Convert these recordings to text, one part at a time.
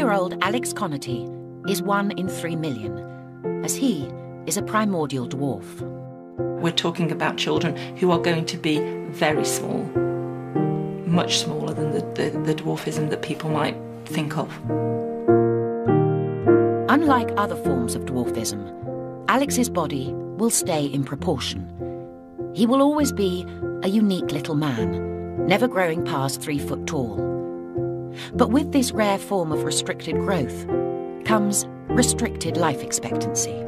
3-year-old Alex Connerty is 1 in 3 million, as he is a primordial dwarf. We're talking about children who are going to be very small, much smaller than the dwarfism that people might think of. Unlike other forms of dwarfism, Alex's body will stay in proportion. He will always be a unique little man, never growing past 3 foot tall. But with this rare form of restricted growth comes restricted life expectancy.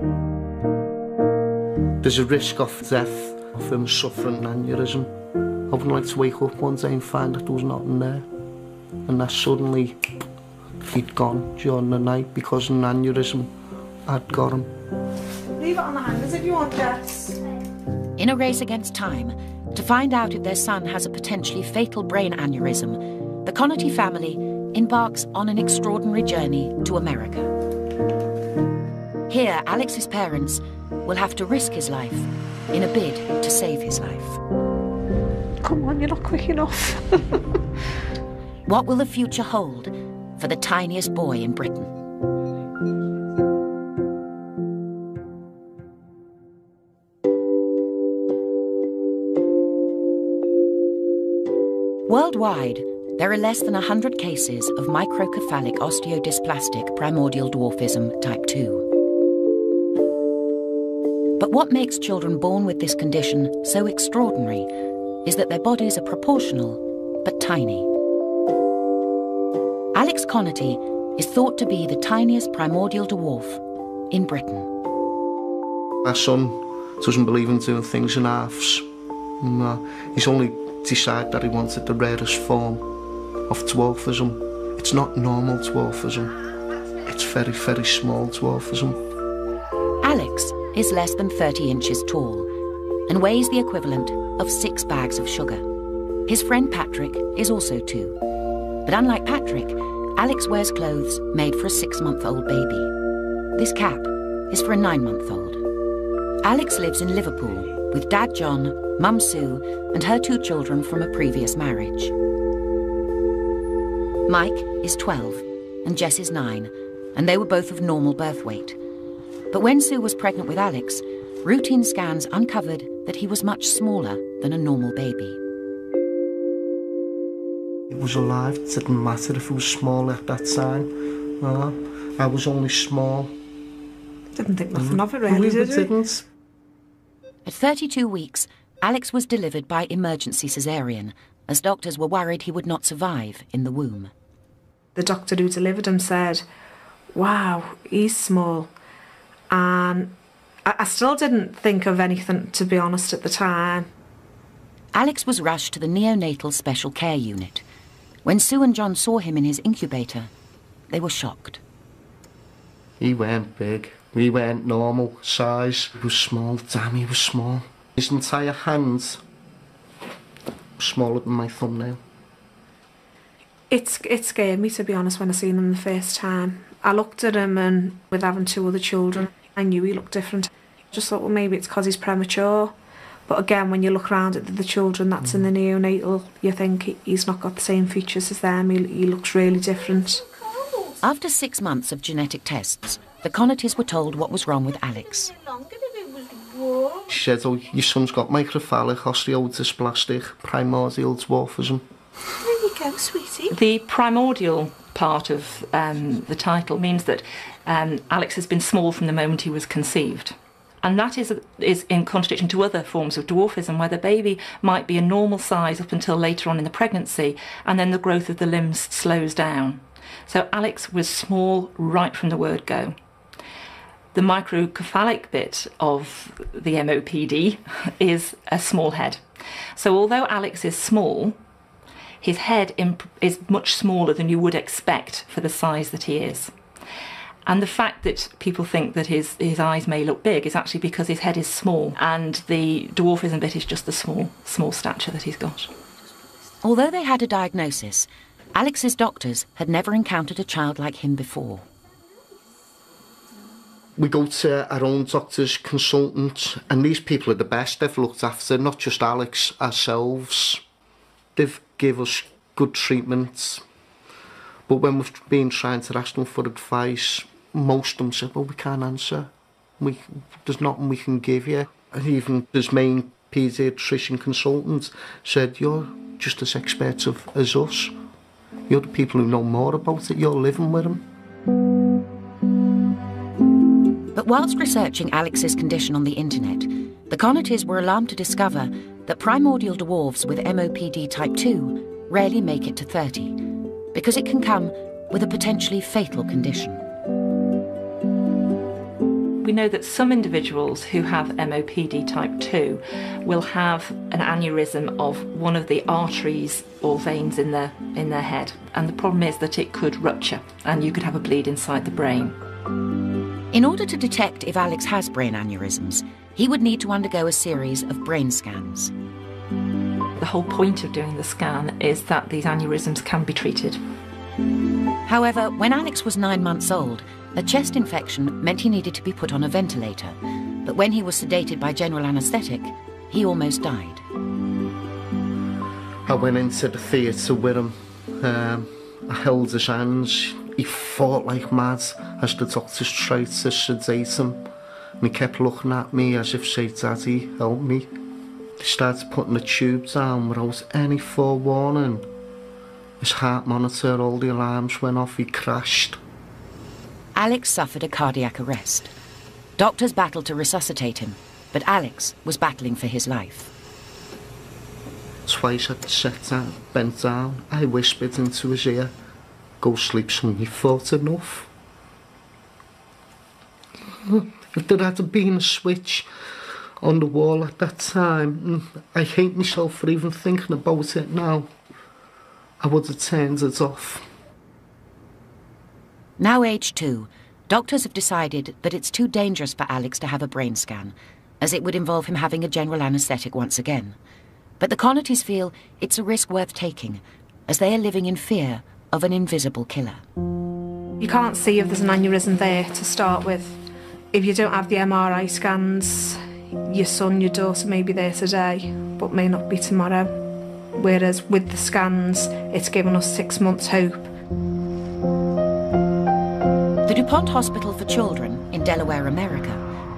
There's a risk of death of him suffering an aneurysm. I wouldn't like to wake up one day and find that there was nothing there. And that suddenly he'd gone during the night because an aneurysm had got him. Leave it on the hangers if you want, Jess. In a race against time, to find out if their son has a potentially fatal brain aneurysm, the Connerty family embarks on an extraordinary journey to America. Here, Alex's parents will have to risk his life in a bid to save his life. Come on, you're not quick enough. What will the future hold for the tiniest boy in Britain? Worldwide, there are less than 100 cases of microcephalic osteodysplastic primordial dwarfism type 2. But what makes children born with this condition so extraordinary is that their bodies are proportional but tiny. Alex Connerty is thought to be the tiniest primordial dwarf in Britain. My son doesn't believe in doing things in halves. No, he's only decided that he wanted the rarest form of dwarfism. It's not normal dwarfism. It's very, very small dwarfism. Alex is less than 30 inches tall and weighs the equivalent of 6 bags of sugar. His friend Patrick is also 2. But unlike Patrick, Alex wears clothes made for a 6-month-old baby. This cap is for a 9-month-old. Alex lives in Liverpool with Dad John, Mum Sue, and her 2 children from a previous marriage. Mike is 12 and Jess is 9, and they were both of normal birth weight. But when Sue was pregnant with Alex, routine scans uncovered that he was much smaller than a normal baby. It was alive. It didn't matter if it was small at that time. I was only small. Didn't think nothing of it, really, did we? Didn't. At 32 weeks, Alex was delivered by emergency caesarean, as doctors were worried he would not survive in the womb. The doctor who delivered him said, "Wow, he's small." And I still didn't think of anything, to be honest, at the time. Alex was rushed to the neonatal special care unit. When Sue and John saw him in his incubator, they were shocked. He weren't big. He weren't normal size. He was small. Damn, he was small. His entire hand was smaller than my thumbnail. It scared me, to be honest, when I seen him the first time. I looked at him, and with having 2 other children, I knew he looked different. Just thought, well, maybe it's because he's premature. But again, when you look around at the children that's in the neonatal, you think he's not got the same features as them. He looks really different. After 6 months of genetic tests, the Connertys were told what was wrong with Alex. She said, "Oh, your son's got microcephalic osteodysplastic primordial dwarfism." There you go, sweetie. The primordial part of the title means that Alex has been small from the moment he was conceived. And that is in contradiction to other forms of dwarfism, where the baby might be a normal size up until later on in the pregnancy, and then the growth of the limbs slows down. So Alex was small right from the word go. The microcephalic bit of the MOPD is a small head. So although Alex is small, his head is much smaller than you would expect for the size that he is. And the fact that people think that his eyes may look big is actually because his head is small, and the dwarfism bit is just the small stature that he's got. Although they had a diagnosis, Alex's doctors had never encountered a child like him before. We go to our own doctors, consultant, and these people are the best. They've looked after not just Alex, ourselves. They've given us good treatment. But when we've been trying to ask them for advice, most of them said, well, we can't answer. There's nothing we can give you. And even his main paediatrician consultant said, you're just as expert as us. You're the people who know more about it. You're living with him. But whilst researching Alex's condition on the internet, the Connertys were alarmed to discover that primordial dwarfs with MOPD type 2 rarely make it to 30, because it can come with a potentially fatal condition. We know that some individuals who have MOPD type 2 will have an aneurysm of one of the arteries or veins in their head. And the problem is that it could rupture and you could have a bleed inside the brain. In order to detect if Alex has brain aneurysms, he would need to undergo a series of brain scans. The whole point of doing the scan is that these aneurysms can be treated. However, when Alex was 9 months old, a chest infection meant he needed to be put on a ventilator. But when he was sedated by general anaesthetic, he almost died. I went into the theatre with him. I held his hands. He fought like mad as the doctors tried to sedate him. And he kept looking at me as if, say, Daddy, help me. They started putting the tube down without any forewarning. His heart monitor, all the alarms went off, he crashed. Alex suffered a cardiac arrest. Doctors battled to resuscitate him, but Alex was battling for his life. Twice I sat down, bent down, I whispered into his ear, go sleep son, you thought enough. If there had been a switch on the wall at that time, I hate myself for even thinking about it now. I would have turned it off. Now aged 2, doctors have decided that it's too dangerous for Alex to have a brain scan, as it would involve him having a general anaesthetic once again. But the Connertys feel it's a risk worth taking, as they are living in fear of an invisible killer. You can't see if there's an aneurysm there to start with. If you don't have the MRI scans, your son, your daughter may be there today, but may not be tomorrow. Whereas with the scans, it's given us 6 months' hope. The DuPont Hospital for Children in Delaware, America,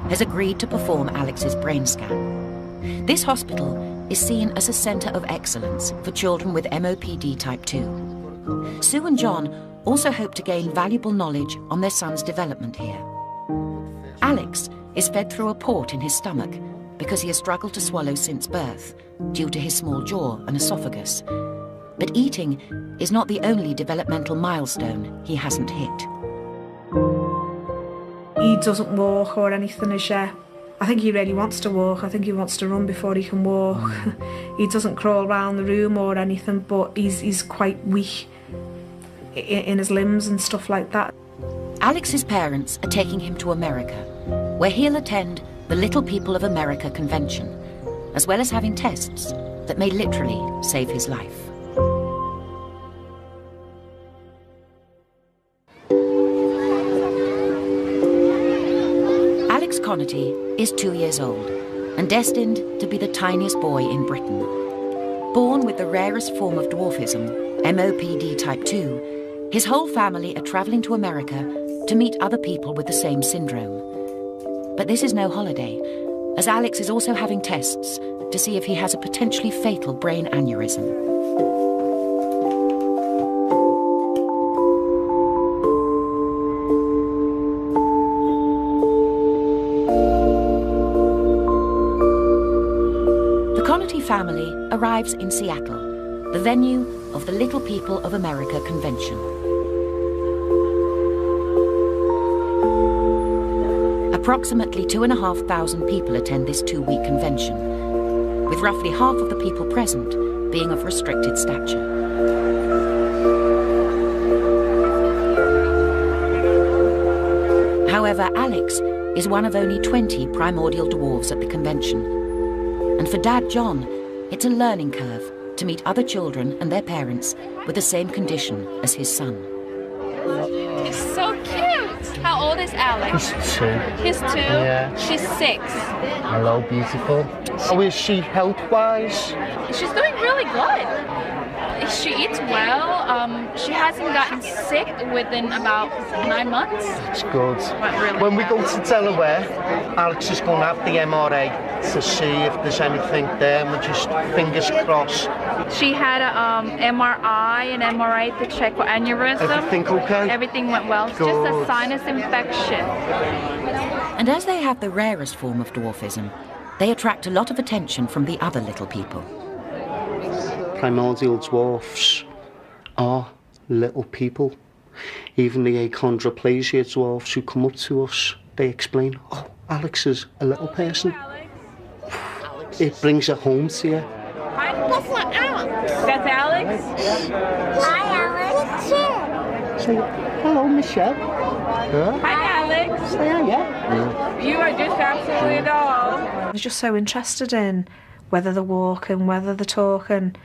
has agreed to perform Alex's brain scan. This hospital is seen as a centre of excellence for children with MOPD type 2. Sue and John also hope to gain valuable knowledge on their son's development here. Alex is fed through a port in his stomach because he has struggled to swallow since birth due to his small jaw and esophagus. But eating is not the only developmental milestone he hasn't hit. He doesn't walk or anything as yet. I think he really wants to walk. I think he wants to run before he can walk. He doesn't crawl around the room or anything, but he's quite weak in his limbs and stuff like that. Alex's parents are taking him to America, where he'll attend the Little People of America convention, as well as having tests that may literally save his life. Alex Connerty is 2 years old and destined to be the tiniest boy in Britain. Born with the rarest form of dwarfism, MOPD type 2, his whole family are travelling to America to meet other people with the same syndrome. But this is no holiday, as Alex is also having tests to see if he has a potentially fatal brain aneurysm. The Connerty family arrives in Seattle, the venue of the Little People of America convention. Approximately 2,500 people attend this 2-week convention, with roughly half of the people present being of restricted stature. However, Alex is one of only 20 primordial dwarves at the convention. And for Dad John, it's a learning curve to meet other children and their parents with the same condition as his son. He's so cute! How old is Alex? He's 2. He's 2? Yeah. She's 6. Hello, beautiful. How is she health-wise? She's doing really good. She eats well. she hasn't gotten sick within about 9 months. It's good. Really When we go to Delaware, Alex is going to have the MRA to see if there's anything there, and we're just fingers crossed. She had a MRI and MRI to check for aneurysm. Everything okay? Everything went well. It's just a sinus infection. And as they have the rarest form of dwarfism, they attract a lot of attention from the other little people. Primordial dwarfs are little people. Even the achondroplasia dwarfs who come up to us, they explain, oh, Alex is a little person. It brings it home to you. That's not Alex. That's Alex? Hi, Alex. Say, hello, Michelle. Huh? Hi, Alex. Say hi, yeah. You are just absolutely a doll. I was just so interested in whether they're walking, whether they're talking,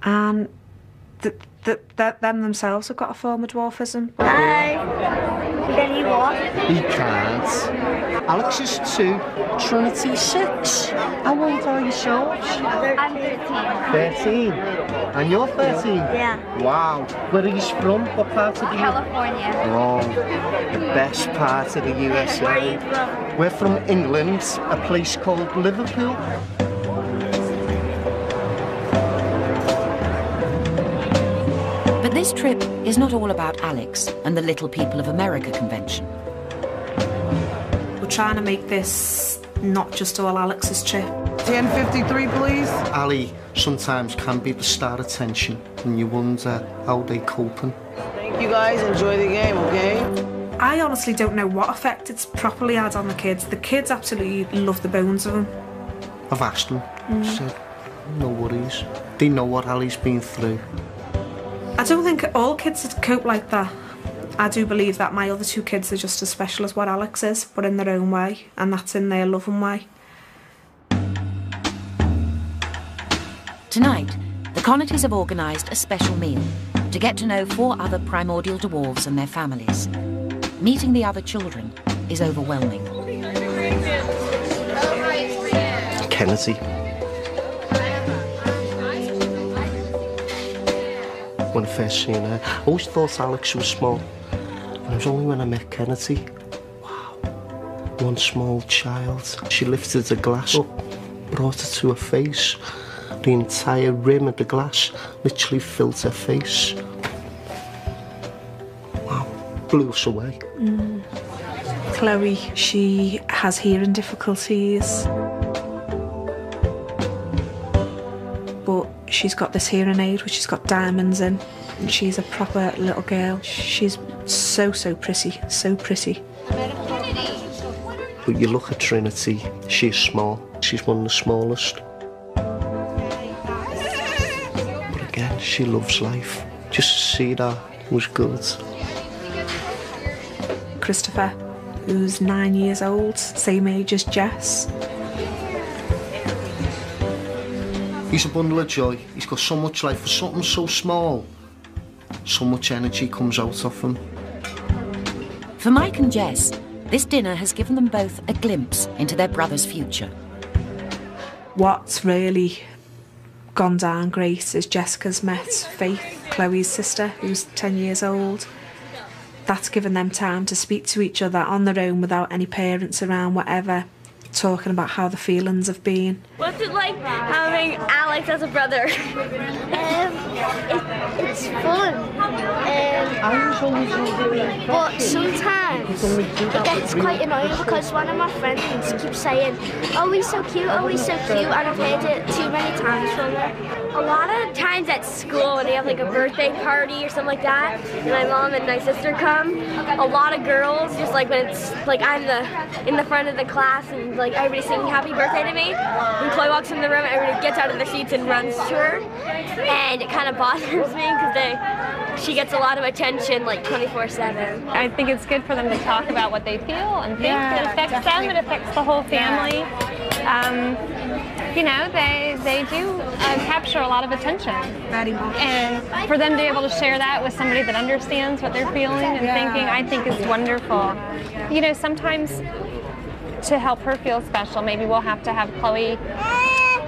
and them themselves have got a form of dwarfism. Hi. Can he walk? He can't. Alex is 2, Trinity 6. How old are you, George? I'm 13. 13. And you're 13? Yeah. Wow. Where are you from? What part of the California. Oh, the best part of the USA. Where are you from? We're from England, a place called Liverpool. But this trip is not all about Alex and the Little People of America convention. We're trying to make this not just all Alex's trip. 10:53, please. Ali sometimes can be the star attention, and you wonder how they're coping. Thank you guys. Enjoy the game, okay? I honestly don't know what effect it's properly had on the kids. The kids absolutely love the bones of him. I've asked them, said, no worries. They know what Ali's been through. I don't think all kids cope like that. I do believe that my other 2 kids are just as special as what Alex is, but in their own way, and that's in their loving way. Tonight, the Connertys have organised a special meal to get to know 4 other primordial dwarves and their families. Meeting the other children is overwhelming. Kennedy. When I first seen her, I always thought Alex was small. And it was only when I met Kennedy. Wow. One small child. She lifted the glass up, brought it to her face. The entire rim of the glass literally filled her face. Wow. Blew us away. Chloe, she has hearing difficulties. But she's got this hearing aid which has got diamonds in. And she's a proper little girl. She's so pretty, so pretty. But you look at Trinity, she's small. She's one of the smallest. But again, she loves life. Just to see that was good. Christopher, who's 9 years old, same age as Jess. He's a bundle of joy. He's got so much life for something so small. So much energy comes out of him. For Mike and Jess, this dinner has given them both a glimpse into their brother's future. What's really gone down great is Jessica's met Faith, Chloe's sister, who's 10 years old. That's given them time to speak to each other on their own without any parents around, whatever, talking about how the feelings have been. What's it like having Alex as a brother? It's fun. But sometimes it gets quite annoying because one of my friends keeps saying, oh, he's so cute, oh, he's so cute, and I've heard it too many times from her. A lot of times at school when they have like a birthday party or something like that, and my mom and my sister come, a lot of girls, just like when it's like I'm in the front of the class and like everybody's singing happy birthday to me, when Chloe walks in the room, everybody gets out of their seats and runs to her, and it kind of bothers me because she gets a lot of attention like 24/7. I think it's good for them to talk about what they feel and think. It affects them, it affects the whole family. You know, they do capture a lot of attention. Very much. And for them to be able to share that with somebody that understands what they're feeling and thinking, I think is wonderful. You know, sometimes to help her feel special, maybe we'll have to have Chloe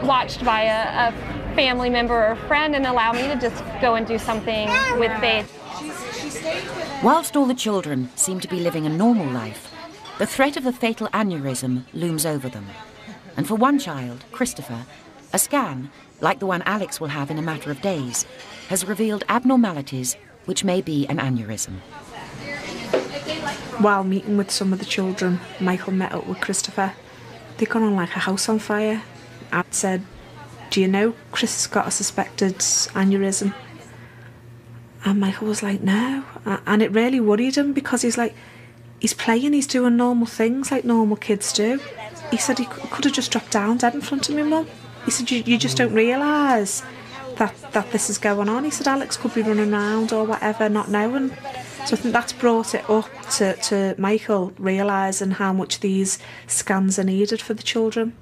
watched by a family member or friend and allow me to just go and do something with Faith. Whilst all the children seem to be living a normal life, the threat of a fatal aneurysm looms over them. And for one child, Christopher, a scan, like the one Alex will have in a matter of days, has revealed abnormalities which may be an aneurysm. While meeting with some of the children, Michael met up with Christopher. They'd gone on like a house on fire. I said, "Do you know Chris has got a suspected aneurysm?" And Michael was like, "No." And it really worried him because he's playing, he's doing normal things like normal kids do. He said he could have just dropped down dead in front of me, Mum. He said, you just don't realise that this is going on. He said Alex could be running around or whatever, not knowing. So I think that's brought it up to Michael realising how much these scans are needed for the children.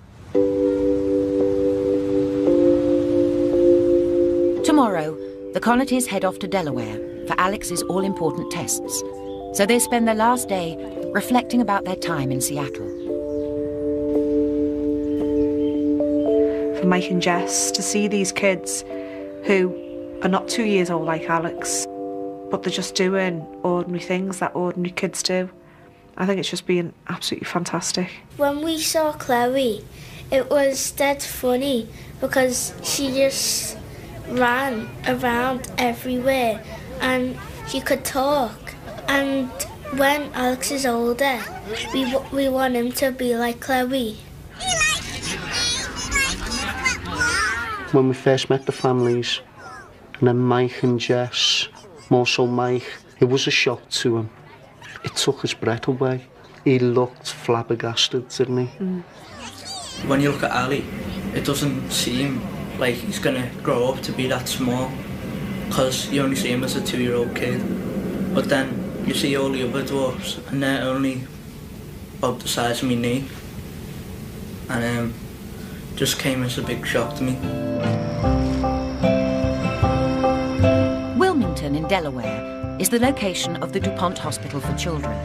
Tomorrow, the Connertys head off to Delaware for Alex's all-important tests. So they spend their last day reflecting about their time in Seattle. For Mike and Jess to see these kids who are not 2 years old like Alex, but they're just doing ordinary things that ordinary kids do. I think it's just been absolutely fantastic. When we saw Chloe, it was dead funny because she just ran around everywhere and she could talk. And when Alex is older, we want him to be like Chloe. When we first met the families, and then Mike and Jess, more so Mike, it was a shock to him. It took his breath away. He looked flabbergasted, didn't he? Mm. When you look at Ali, it doesn't seem like he's going to grow up to be that small, because you only see him as a 2-year-old kid. But then you see all the other dwarfs, and they're only about the size of my knee. And just came as a big shock to me. Wilmington in Delaware is the location of the DuPont Hospital for Children.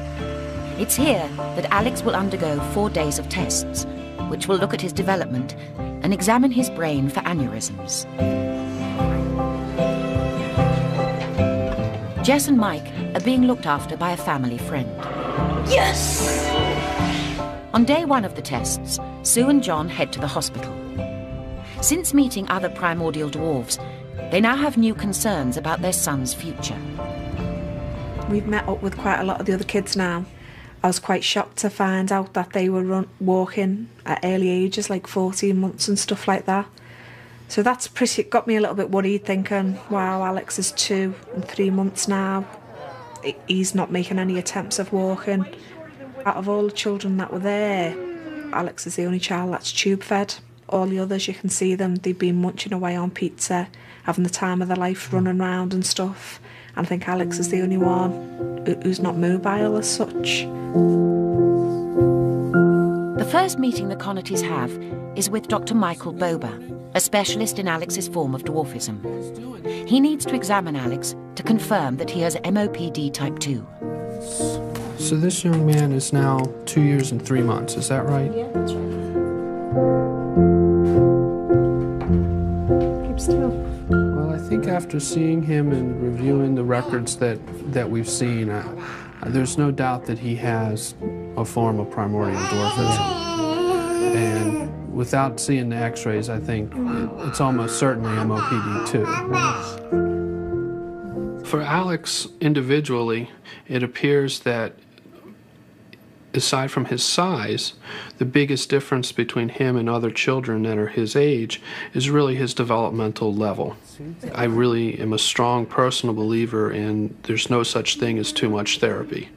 It's here that Alex will undergo 4 days of tests, which will look at his development and examine his brain for aneurysms. Jess and Mike are being looked after by a family friend. Yes! On day 1 of the tests, Sue and John head to the hospital. Since meeting other primordial dwarves, they now have new concerns about their son's future. We've met up with quite a lot of the other kids now. I was quite shocked to find out that they were walking at early ages, like 14 months and stuff like that. So that's got me a little bit worried, thinking, wow, Alex is 2 and 3 months now. He's not making any attempts of walking. Out of all the children that were there, Alex is the only child that's tube fed. All the others, you can see them, they've been munching away on pizza, having the time of their life, running around and stuff. And I think Alex is the only one who's not mobile as such. The first meeting the Connertys have is with Dr. Michael Bober, a specialist in Alex's form of dwarfism. He needs to examine Alex to confirm that he has MOPD type 2. So this young man is now 2 years and 3 months, is that right? Yeah, that's right. Keep still. Well, I think after seeing him and reviewing the records that we've seen, there's no doubt that he has a form of primordial dwarfism. And without seeing the x-rays, I think it's almost certainly MOPD2. For Alex individually, it appears that aside from his size, the biggest difference between him and other children that are his age is really his developmental level. I really am a strong personal believer in there's no such thing as too much therapy.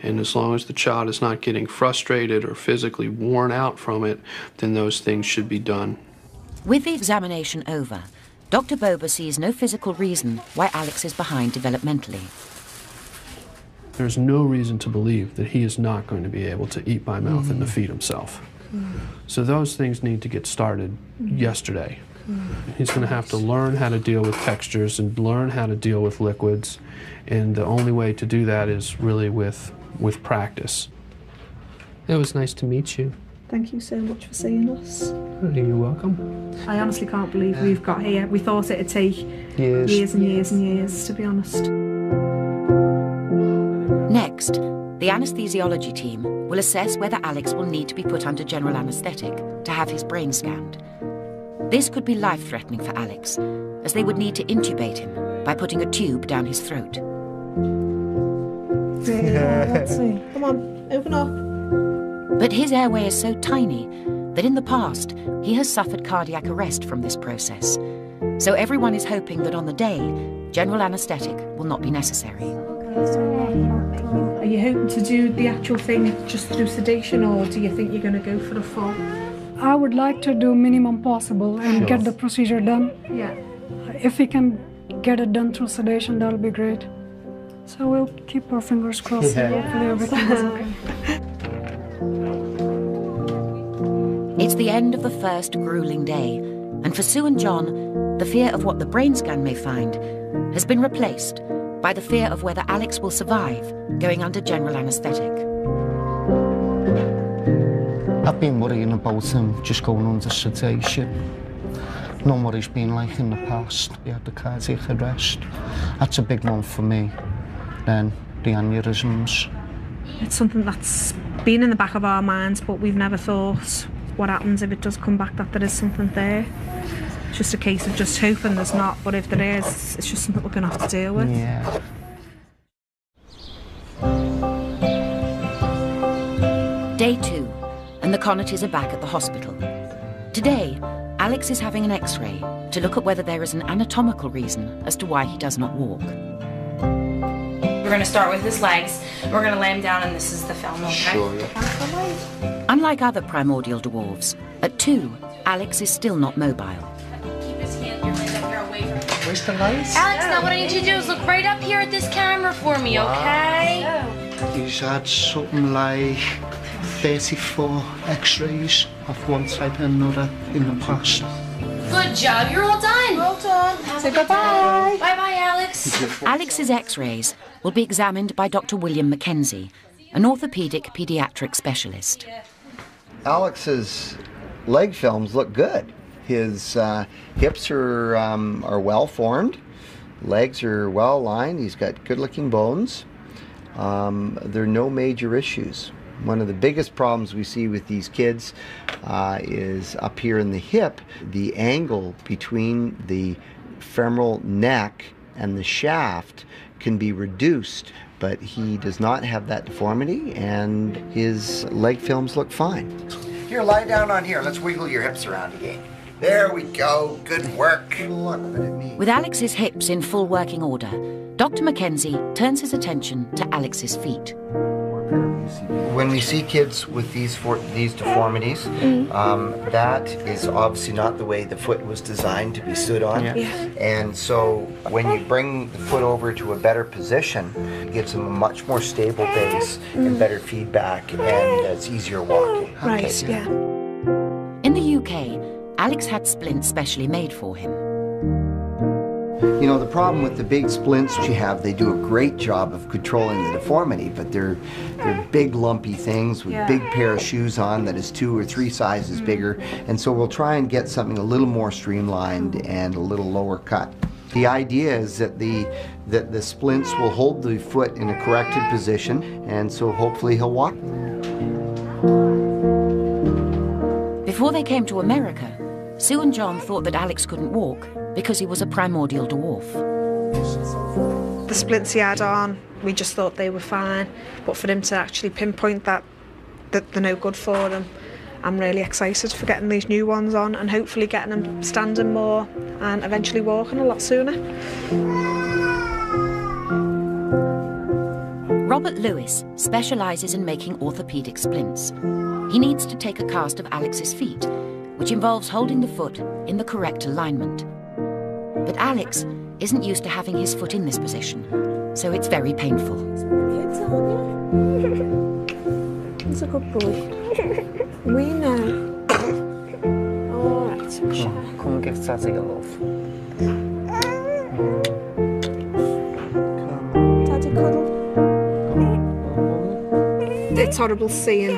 And as long as the child is not getting frustrated or physically worn out from it, then those things should be done. With the examination over, Dr. Bober sees no physical reason why Alex is behind developmentally. There's no reason to believe that he is not going to be able to eat by mouth and to feed himself. So those things need to get started yesterday. He's going to have to learn how to deal with textures and learn how to deal with liquids, and the only way to do that is really with practice. It was nice to meet you. Thank you so much for seeing us. You're welcome. I honestly can't believe we've got here. We thought it'd take years and years and years, to be honest. Next, the anaesthesiology team will assess whether Alex will need to be put under general anaesthetic to have his brain scanned. This could be life-threatening for Alex, as they would need to intubate him by putting a tube down his throat. Let's see. Come on, open up. But his airway is so tiny that in the past he has suffered cardiac arrest from this process. So everyone is hoping that on the day, general anaesthetic will not be necessary. Are you hoping to do the actual thing just through sedation, or do you think you're going to go for the full? I would like to do minimum possible and get the procedure done. Yeah. If we can get it done through sedation, that'll be great. So we'll keep our fingers crossed. Hopefully everything is okay. It's the end of the first grueling day, and for Sue and John, the fear of what the brain scan may find has been replaced by the fear of whether Alex will survive going under general anaesthetic. I've been worrying about him just going under sedation. Not what he's been like in the past. He had the cardiac arrest. That's a big one for me. Then the aneurysms. It's something that's been in the back of our minds, but we've never thought what happens if it does come back, that there is something there. It's just a case of just hoping there's not, but if there is, it's just something we're going to have to deal with. Yeah. Day 2, and the Connertys are back at the hospital. Today, Alex is having an X-ray to look at whether there is an anatomical reason as to why he does not walk. We're going to start with his legs. We're going to lay him down, and this is the film, okay? Sure, yeah. Unlike other primordial dwarves, at 2, Alex is still not mobile. Keep his hand here, laid up here away from him. Where's the lights? Alex, now what I need you to do is look right up here at this camera for me, okay? He's had something like 34 X-rays of one type and another in the past. Good job, you're all done. Well done. Say bye-bye. Bye-bye, Alex. Alex's X-rays will be examined by Dr. William Mackenzie, an orthopaedic paediatric specialist. Alex's leg films look good. His hips are well formed, legs are well aligned, he's got good looking bones. There are no major issues. One of the biggest problems we see with these kids is up here in the hip. The angle between the femoral neck and the shaft can be reduced, but he does not have that deformity and his leg films look fine. Here, lie down on here. Let's wiggle your hips around again. There we go. Good work. With Alex's hips in full working order, Dr. Mackenzie turns his attention to Alex's feet. When we see kids with these deformities, that is obviously not the way the foot was designed to be stood on. Yeah. And so when you bring the foot over to a better position, it gives them a much more stable base and better feedback, and it's easier walking. Right, yeah. In the UK, Alex had splints specially made for him. You know, the problem with the big splints you have, they do a great job of controlling the deformity, but they're big lumpy things with big pair of shoes on that is 2 or 3 sizes bigger, and so we'll try and get something a little more streamlined and a little lower cut. The idea is that the splints will hold the foot in a corrected position, and so hopefully he'll walk. Before they came to America, Sue and John thought that Alex couldn't walk because he was a primordial dwarf. The splints he had on, we just thought they were fine, but for him to actually pinpoint that they're no good for him, I'm really excited for getting these new ones on and hopefully getting him standing more and eventually walking a lot sooner. Robert Lewis specialises in making orthopaedic splints. He needs to take a cast of Alex's feet, which involves holding the foot in the correct alignment. But Alex isn't used to having his foot in this position, so it's very painful. He's a good boy. We know. All right, Come and give Daddy a love. Daddy cuddle. It's horrible seeing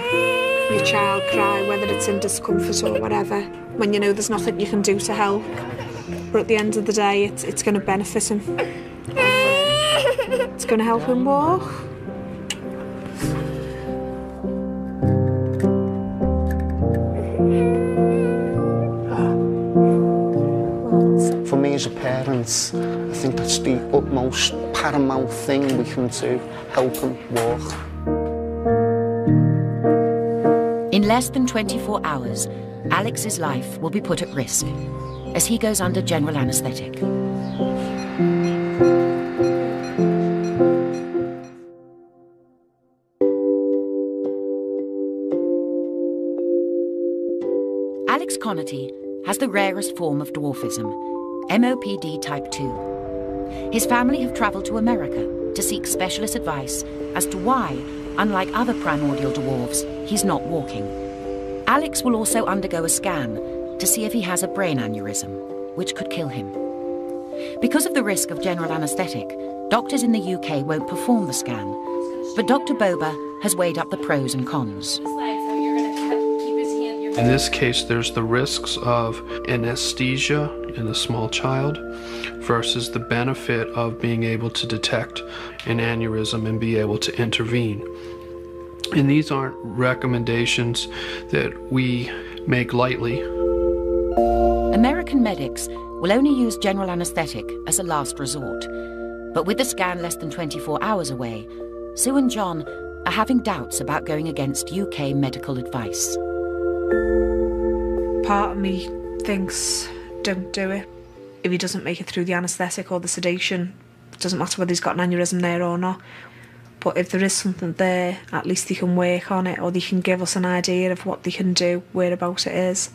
your child cry, whether it's in discomfort or whatever, when you know there's nothing you can do to help. But at the end of the day, it's going to benefit him. It's going to help him walk. For me as a parent, I think that's the utmost paramount thing we can do, help him walk. In less than 24 hours, Alex's life will be put at risk as he goes under general anaesthetic. Alex Connerty has the rarest form of dwarfism, MOPD type 2. His family have travelled to America to seek specialist advice as to why, unlike other primordial dwarves, he's not walking. Alex will also undergo a scan to see if he has a brain aneurysm, which could kill him. Because of the risk of general anaesthetic, doctors in the UK won't perform the scan, but Dr. Boba has weighed up the pros and cons. In this case, there's the risks of anesthesia in a small child versus the benefit of being able to detect an aneurysm and be able to intervene. And these aren't recommendations that we make lightly. American medics will only use general anaesthetic as a last resort. But with the scan less than 24 hours away, Sue and John are having doubts about going against UK medical advice. Part of me thinks, don't do it. If he doesn't make it through the anaesthetic or the sedation, it doesn't matter whether he's got an aneurysm there or not. But if there is something there, at least they can work on it, or they can give us an idea of what they can do, whereabouts it is.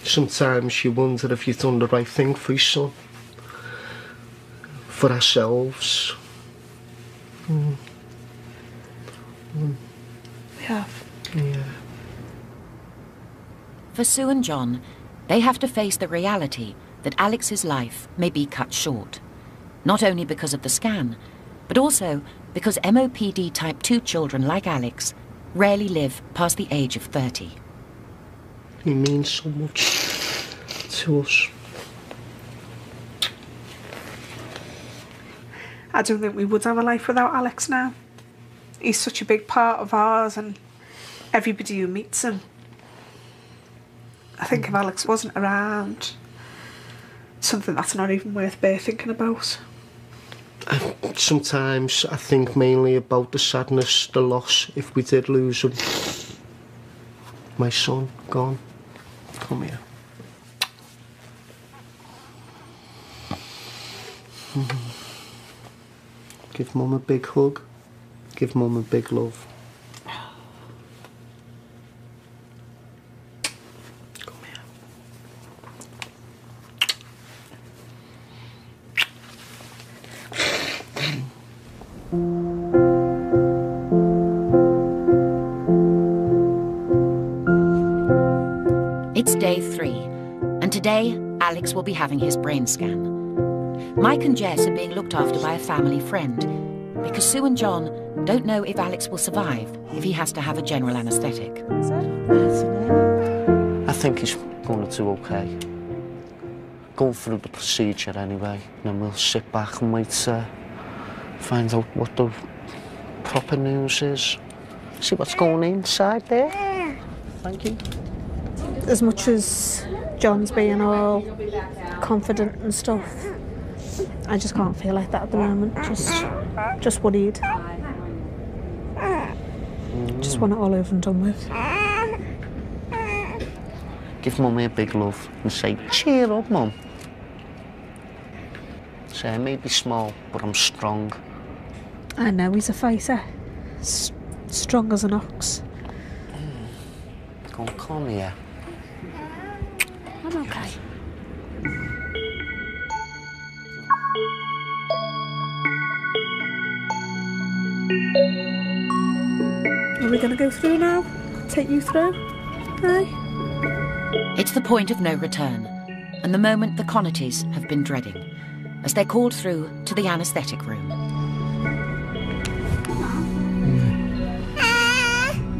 Sometimes you wonder if you've done the right thing for your son. For ourselves. We have. Yeah. For Sue and John, they have to face the reality that Alex's life may be cut short. Not only because of the scan, but also because MOPD type 2 children like Alex rarely live past the age of 30. He means so much to us. I don't think we would have a life without Alex now. He's such a big part of ours, and everybody who meets him. I think if Alex wasn't around, something that's not even worth thinking about. Sometimes I think mainly about the sadness, the loss, if we did lose him. My son, gone. Come here. Give Mum a big hug. Give Mum a big love. It's day 3, and today Alex will be having his brain scan. Mike and Jess are being looked after by a family friend because Sue and John don't know if Alex will survive if he has to have a general anaesthetic. I think he's going to do okay. Going through the procedure anyway, and then we'll sit back and wait to find out what the proper news is. See what's going on inside there? Thank you. As much as John's being all confident and stuff, I just can't feel like that at the moment. Just worried. Just want it all over and done with. Give Mummy a big love and say, cheer up, Mum. Say, I may be small, but I'm strong. I know he's a fighter. Strong as an ox. Go on, come here. I'm okay. Are we going to go through now? Take you through? Aye. It's the point of no return, and the moment the Connertys have been dreading, as they're called through to the anaesthetic room.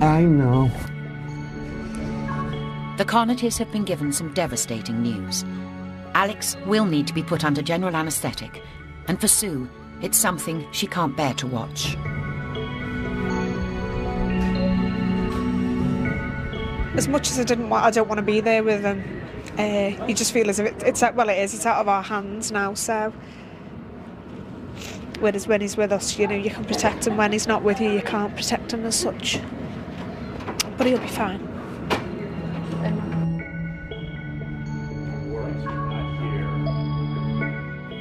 I know. The Connertys have been given some devastating news. Alex will need to be put under general anaesthetic, and for Sue, it's something she can't bear to watch. As much as I don't want to be there with him. You just feel as if it's out of our hands now. So when he's with us, you know, you can protect him. When he's not with you, you can't protect him as such. But he'll be fine.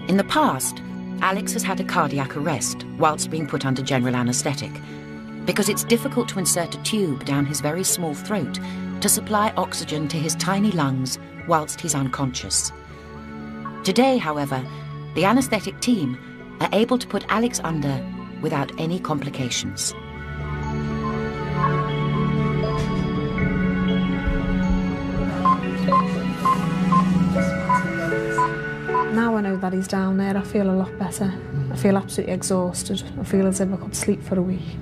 In the past, Alex has had a cardiac arrest whilst being put under general anaesthetic, because it's difficult to insert a tube down his very small throat to supply oxygen to his tiny lungs whilst he's unconscious. Today, however, the anaesthetic team are able to put Alex under without any complications. Now I know that he's down there, I feel a lot better. I feel absolutely exhausted. I feel as if I could sleep for a week.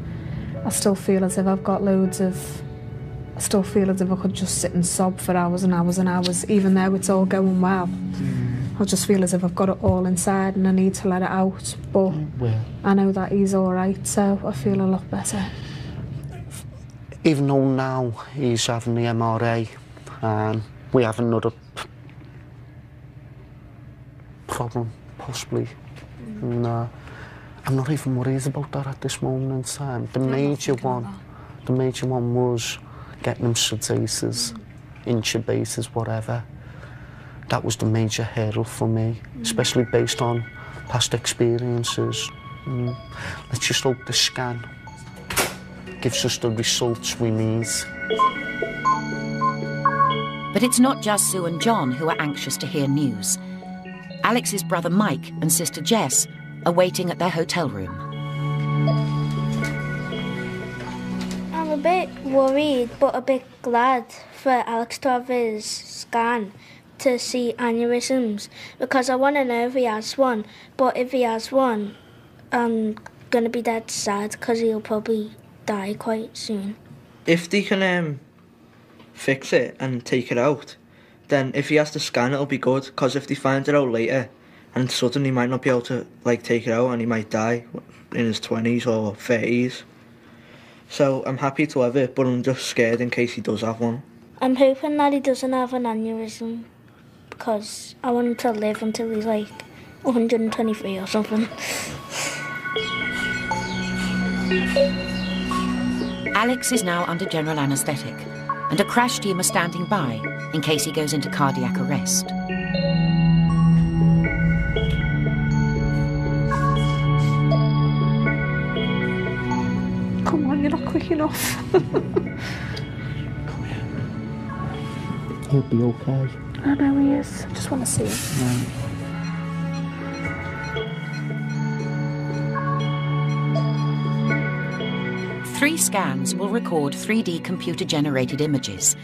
I still feel as if I've got I still feel as if I could just sit and sob for hours and hours and hours, even though it's all going well. I just feel as if I've got it all inside and I need to let it out. But I know that he's all right, so I feel a lot better. Even though now he's having the MRA, we have another problem, possibly. And, I'm not even worried about that at this moment in time. The major one was getting him sedated, intubated, whatever. That was the major hurdle for me, especially based on past experiences. Let's just hope the scan gives us the results we need. But it's not just Sue and John who are anxious to hear news. Alex's brother Mike and sister Jess are waiting at their hotel room. I'm a bit worried, but a bit glad for Alex to have his scan to see aneurysms, because I want to know if he has one. But if he has one, I'm going to be dead sad because he'll probably die quite soon. If they can fix it and take it out, then if he has to scan, it'll be good, because if they find it out later and suddenly he might not be able to take it out and he might die in his 20s or 30s. So I'm happy to have it, but I'm just scared in case he does have one. I'm hoping that he doesn't have an aneurysm, because I want him to live until he's like 123 or something. Alex is now under general anaesthetic, and a crash team are standing by in case he goes into cardiac arrest. Come on, you're not quick enough. He'll be okay. I know he is. I just want to see him. Three scans will record 3D computer-generated images.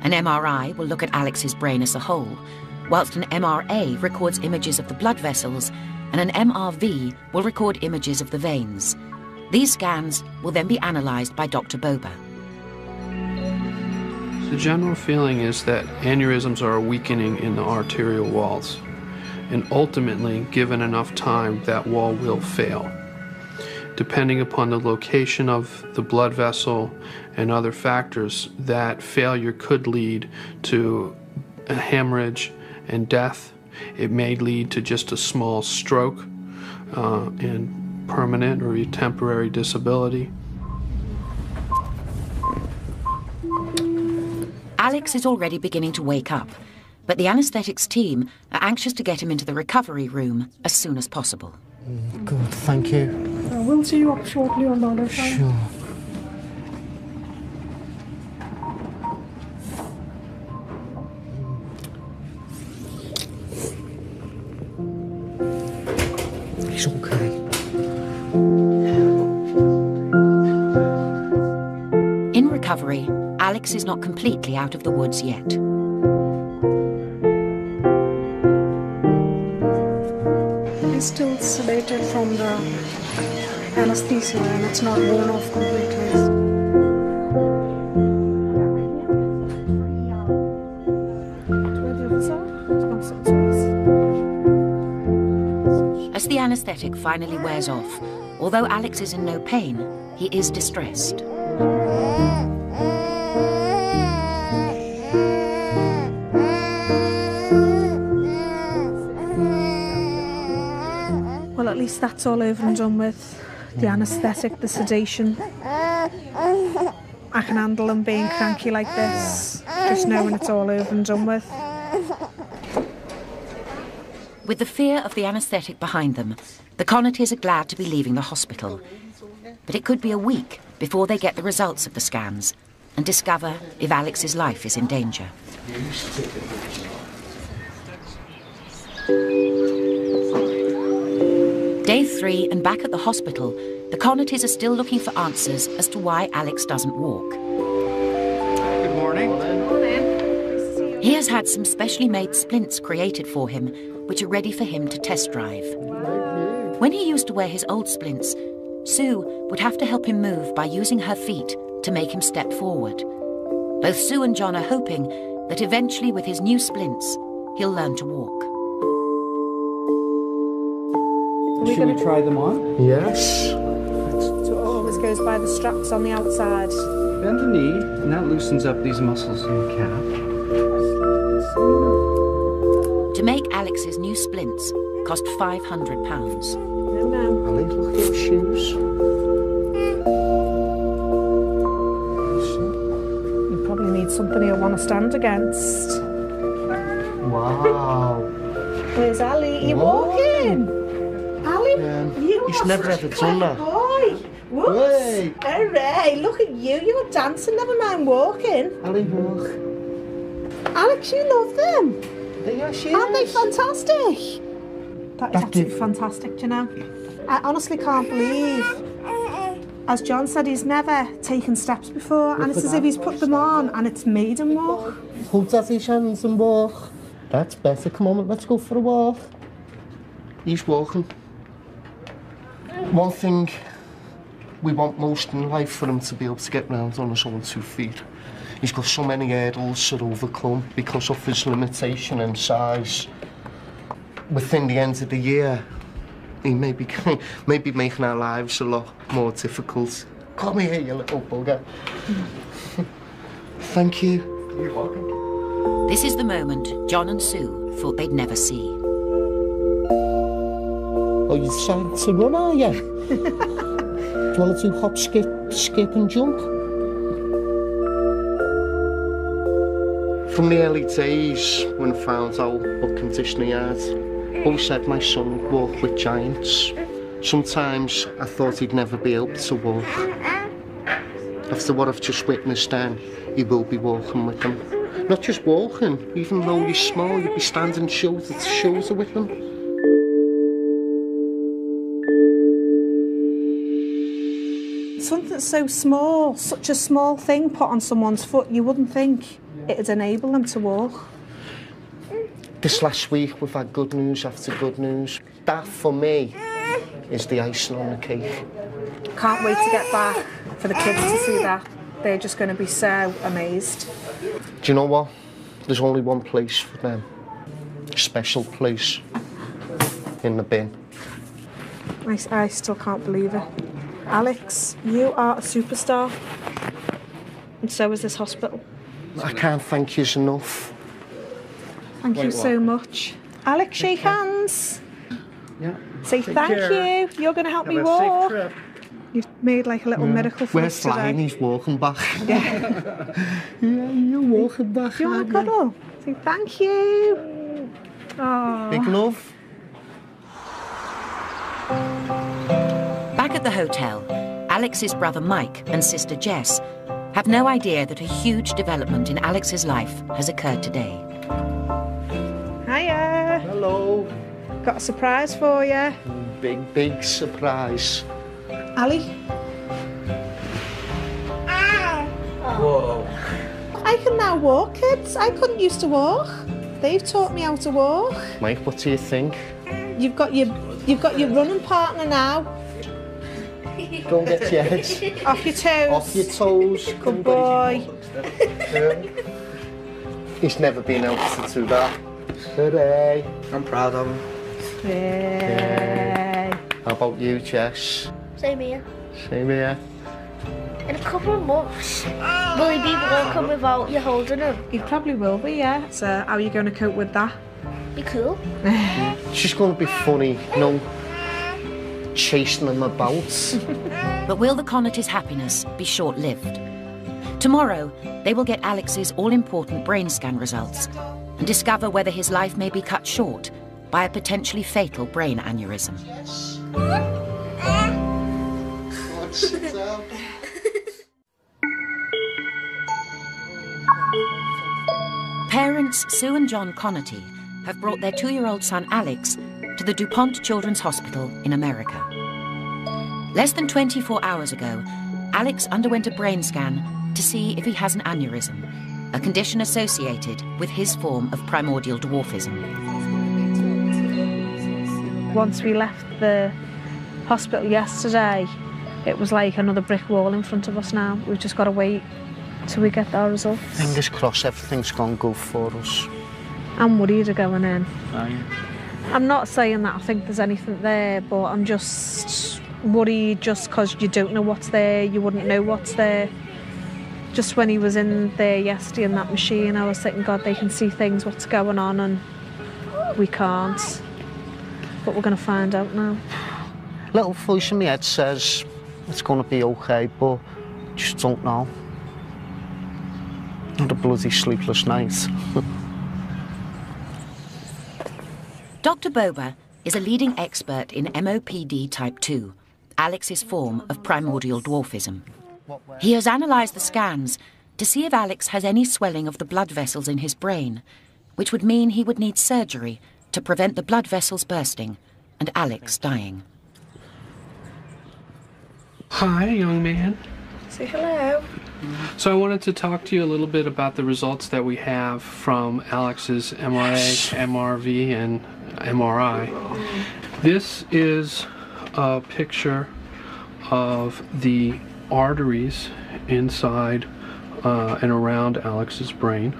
An MRI will look at Alex's brain as a whole, whilst an MRA records images of the blood vessels, and an MRV will record images of the veins. These scans will then be analysed by Dr. Boba. The general feeling is that aneurysms are weakening in the arterial walls, and ultimately, given enough time, that wall will fail. Depending upon the location of the blood vessel and other factors, that failure could lead to a hemorrhage and death. It may lead to just a small stroke and permanent or temporary disability. Alex is already beginning to wake up, but the anaesthetics team are anxious to get him into the recovery room as soon as possible. Good, thank you. We'll see you up shortly on the other side. Sure. He's okay. In recovery, Alex is not completely out of the woods yet. He's still sedated from the anesthesia and it's not worn off completely. As the anaesthetic finally wears off, although Alex is in no pain, he is distressed. Well, at least that's all over and done with. The anaesthetic, the sedation. I can handle him being cranky like this, just knowing it's all over and done with. With the fear of the anaesthetic behind them, the Connertys are glad to be leaving the hospital. But it could be a week before they get the results of the scans and discover if Alex's life is in danger. Day 3 and back at the hospital, the Connertys are still looking for answers as to why Alex doesn't walk. Good morning. He has had some specially made splints created for him, which are ready for him to test drive. When he used to wear his old splints, Sue would have to help him move by using her feet to make him step forward. Both Sue and John are hoping that eventually with his new splints, he'll learn to walk. Should we try them on? Yes. So it always goes by the straps on the outside. Bend the knee, and that loosens up these muscles in your calf. To make Alex's new splints cost £500. No. Ali, look at your shoes. You probably need something you'll want to stand against. Wow. Where's Ali? You're walking. Ali, you He's are never such ever a done clever that. boy. Whoops. Hey. Hooray, look at you. You're dancing, never mind walking. Ali, walk. Alex, you love them. There she Aren't they is. fantastic? That is absolutely fantastic, do you know? I honestly can't believe, as John said, he's never taken steps before, and it's as if he's put them on and it's made him walk. Hold out his hands and walk. That's better. Come on, let's go for a walk. He's walking. One thing we want most in life for him to be able to get round on his own 2 feet. He's got so many hurdles to overcome because of his limitation in size. Within the end of the year, he may be making our lives a lot more difficult. Come here, you little bugger. Thank you. You're welcome. This is the moment John and Sue thought they'd never see. Oh, you decided to run, are you? Do you want to do hop, skip and jump? From the early days, when I found out what condition he had, I always said my son would walk with giants. Sometimes I thought he'd never be able to walk. After what I've just witnessed then, he will be walking with them. Not just walking, even though he's small, you'll be standing shoulder to shoulder with him. Something so small, such a small thing put on someone's foot, you wouldn't think it'd enable them to walk. This last week we've had good news after good news. That for me is the icing on the cake. Can't wait to get back for the kids to see that. They're just going to be so amazed. Do you know what? There's only one place for them. A special place. In the bin. I still can't believe it. Alex, you are a superstar. And so is this hospital. I can't thank you enough. Thank you so much. Alex, shake hands. Yeah. Say thank you. You're going to help me walk. You've made like a little miracle for us today. We're flying, he's walking back. Yeah. Yeah, you're walking back. Do you want a cuddle? Say thank you. Oh. Big love. Back at the hotel, Alex's brother Mike and sister Jess have no idea that a huge development in Alex's life has occurred today. Hiya. Hello. Got a surprise for you. Big surprise. Ali. Whoa. I can now walk, kids. I couldn't used to walk. They've taught me how to walk. Mike, what do you think? You've got your running partner now. Don't get your heads. Off your toes. Off your toes. Good boy. He's never been able to do that. Hooray. I'm proud of him. Yay. How about you, Jess? Same here. Same here. In a couple of months, will he be walking without you holding him? He probably will be, yeah. So how are you going to cope with that? Be cool. It's just going to be funny, chasing him about. But will the Connerty's happiness be short-lived? Tomorrow, they will get Alex's all-important brain scan results and discover whether his life may be cut short by a potentially fatal brain aneurysm. Parents Sue and John Connerty have brought their 2-year-old son Alex to the DuPont Children's Hospital in America. Less than 24 hours ago, Alex underwent a brain scan to see if he has an aneurysm, a condition associated with his form of primordial dwarfism. Once we left the hospital yesterday, it was like another brick wall in front of us now. We've just got to wait till we get our results. Fingers crossed everything's gone good for us. I'm worried of going in. Are you? I'm not saying that I think there's anything there, but I'm just worried just because you don't know what's there, you wouldn't know what's there. Just when he was in there yesterday in that machine, I was thinking, God, they can see things, what's going on, and we can't. But we're going to find out now. Little voice in my head says it's going to be okay, but just don't know. Not a bloody sleepless night. Dr. Boba is a leading expert in MOPD type 2, Alex's form of primordial dwarfism. He has analysed the scans to see if Alex has any swelling of the blood vessels in his brain, which would mean he would need surgery to prevent the blood vessels bursting and Alex dying. Hi, young man. Say hello. So I wanted to talk to you a little bit about the results that we have from Alex's MRA, MRV, and MRI. This is a picture of the arteries inside and around Alex's brain.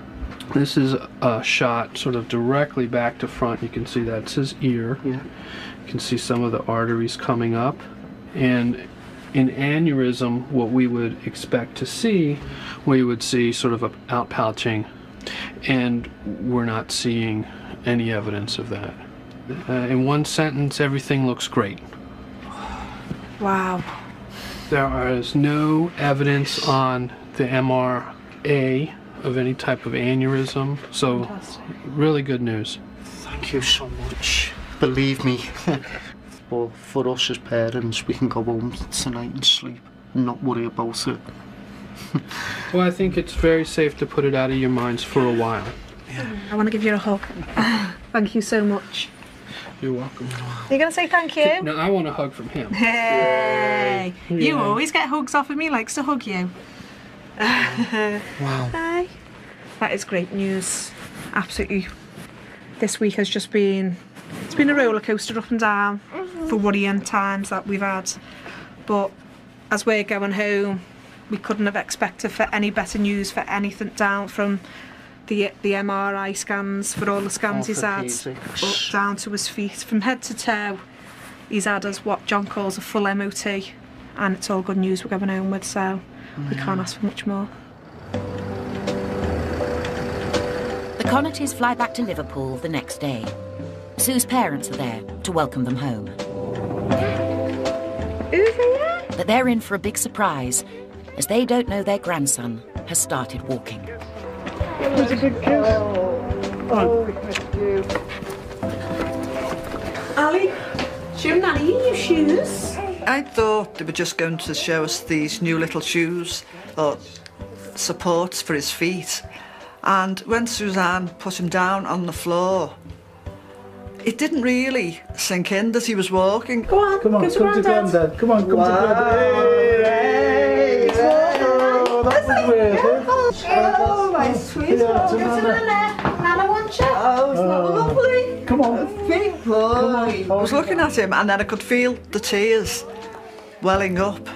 This is a shot sort of directly back to front. You can see that's his ear. Yeah. You can see some of the arteries coming up. And in aneurysm, what we would expect to see, we would see sort of a outpouching, and we're not seeing any evidence of that. In one sentence, everything looks great. Wow. There is no evidence on the MRA of any type of aneurysm, so fantastic. Really good news. Thank you so much. Believe me. But for us as parents, we can go home tonight and sleep and not worry about it. Well, I think it's very safe to put it out of your minds for a while. Yeah. I want to give you a hug. Thank you so much. You're welcome. You're going to say thank you? No, I want a hug from him. Hey! Yeah. You always get hugs off of me, likes to hug you. Wow. Hi. That is great news. Absolutely. This week has just been, it's been a roller coaster up and down for worrying times that we've had. But as we're going home, we couldn't have expected for any better news for anything down from the MRI scans, for all the scans he's had, up down to his feet. From head to toe, he's had us what John calls a full MOT, and it's all good news we're going home with, so we can't ask for much more. The Connertys fly back to Liverpool the next day. Sue's parents are there to welcome them home. Who's here? But they're in for a big surprise, as they don't know their grandson has started walking. He's a good girl. Oh, you. Ali, shoe nanny, your shoes? I thought they were just going to show us these new little shoes or supports for his feet. And when Suzanne put him down on the floor, it didn't really sink in that he was walking. Go on, come to Grandad. Come on, come to Grandad. Hey! Oh, that was weird. Oh, my sweet. Go to Nana, won't you? Oh, it's not lovely. Come on. Big boy. I was looking at him and then I could feel the tears welling up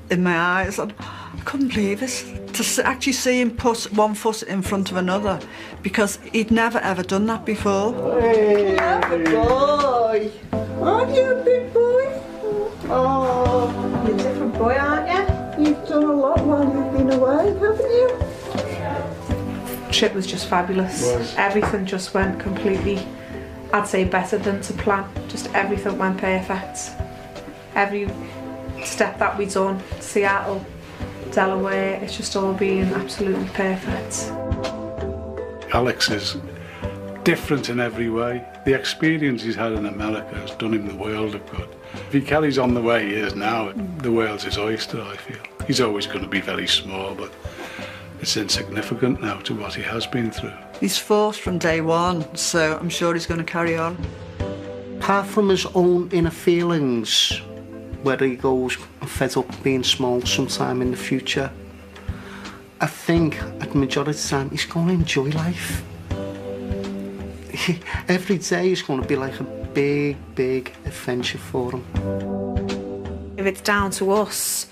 in my eyes. And I couldn't believe it. to actually see him put one foot in front of another, because he'd never ever done that before. Hey, good boy. Aren't you a big boy? Oh, you're a different boy, aren't you? You've done a lot while you've been away, haven't you? Trip was just fabulous. Everything just went completely, I'd say, better than to plan. Just everything went perfect. Every step that we'd done, Seattle, Delaware, it's just all been absolutely perfect. Alex is different in every way. The experience he's had in America has done him the world of good. If he carries on the way he is now, the world's his oyster, I feel. He's always going to be very small, but it's insignificant now to what he has been through. He's fought from day one, so I'm sure he's going to carry on. Apart from his own inner feelings, whether he goes fed up being small sometime in the future, I think at the majority of the time he's going to enjoy life. Every day is going to be like a big, big adventure for him. If it's down to us,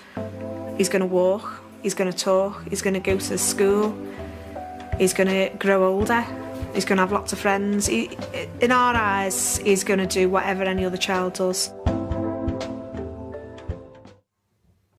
he's going to walk, he's going to talk, he's going to go to school, he's going to grow older, he's going to have lots of friends. In our eyes, he's going to do whatever any other child does.